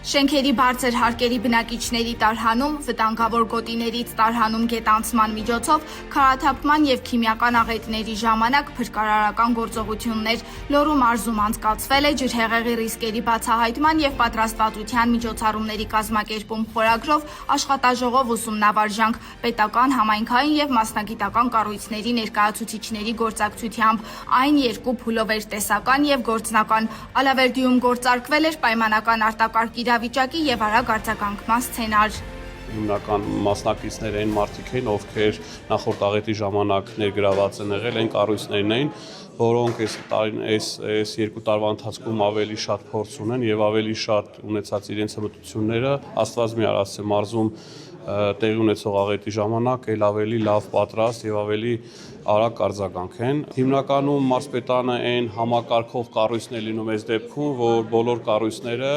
Շենքերի բարձր հարկերի բնակիչների տարհանում, վտանգավոր գոտիներից տարհանում գետանցման միջոցով, քարաթափման և քիմիական աղետների ժամանակ փրկարարական գործողություններ Լոռու մարզում անցկացվել է ջրհեղեղի ռիսկերի բացահայտման և պատրաստվածության միջոցառումների կազմակերպում խորագրով աշխատաժողով ուսումնավարժանք, պետական, համայնքային և մասնագիտական կառույցների ներկայացուցիչների գործակցությամբ, այն երկու փուլով էր՝ տեսական և գործնական։ Ալավերդիում գործարկվել էր պայմանական արտակարգ իրավիճակի և արագ արձագանքման սցենար։ Հիմնական մասնակիցները այն մարդիկ էին, ովքեր նախորդ աղետի ժամանակ ներգրաված են եղել, այն կառույցներն էին, որոնք այս երկու տարվա ընթացքում ավելի շատ փորձ ունեն եւ ավելի շատ ունեցած իրենց հմտությունները Աստված մի արած է մարզում տեղի ունեցող աղետի ժամանակ էլ ավելի լավ պատրաստ եւ ավելի արագ արձագանքեն։ Հիմնականում մարզպետանը այն համակարգող կառույցն է լինում այս դեպքում, որ բոլոր կառույցները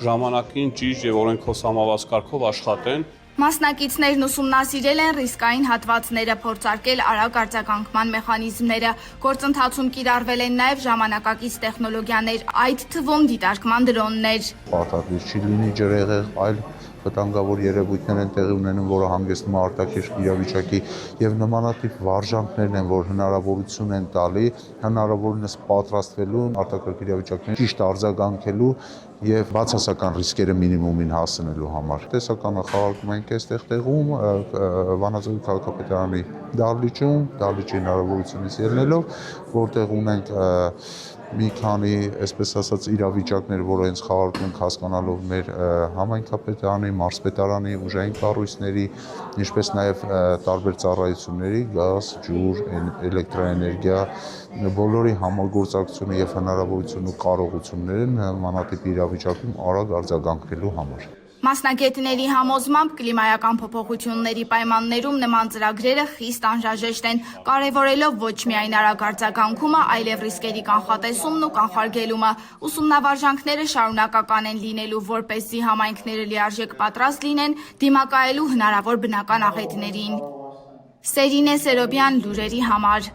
ժամանակին ճիշտ եւ օրենքով սահմանված կարգով աշխատեն։ Մասնակիցներն ուսումնասիրել են ռիսկային հատվածները, փորձարկել արագ արձագանքման մեխանիզմները։ Գործընթացում կիրառվել են նաև ժամանակակից տեխնոլոգիաներ, այդ թվում դիտարկման դրոններ։ Պարտադիր չի լինի ջրհեղեղ, այլ վտանգավոր երևույթներ են տեղի ունենում, որը հանգեցնում է արտաքերտ իրավիճակի եւ նմանատիպ վարժանքներն են, որ հնարավորություն են տալի հնարավորինս պատրաստվելու արտաքերտ իրավիճակներին ճիշտ արձագանքելու եւ բացասական ռիսկերը մինիմումին հասցնելու համար։ Տեսականը խաղարկում ենք այստեղ տեղում Վանաձորի քաղաքապետարանի դահլիճի հնարավորությունից ելնելով, որտեղ ունենք մի քանի, այսպես ասած, իրավիճակներ, որը հենց խաղարկում ենք հասկանալով մեր համայնքապետարանի, մարզպետարանի, ուժային կառույցների, ինչպես նաև տարբեր ծառայությունների, գազ, ջուր, էլեկտրաէներգիա, բոլորի համագործակցությունը եւ հնարավորությունը ու կարողությունները նմանատիպ իրավիճակում արագ արձագանքելու համար։ Մասնագետների համոզմամբ կլիմայական փոփոխությունների պայմաններում նման ծրագրերը խիստ անհրաժեշտ են, կարևորելով ոչ միայն արագ արձագանքումը, այլև ռիսկերի կանխատեսումն ու կանխարգելումը։ Ուսումնավարժանքները շարունակական են լինելու, որպեսզի համայնքները լիարժեք պատրաստ լինեն դիմակայելու հնարավոր բնական աղետներին։ Սերինե Սերոբյան, լուրերի համար։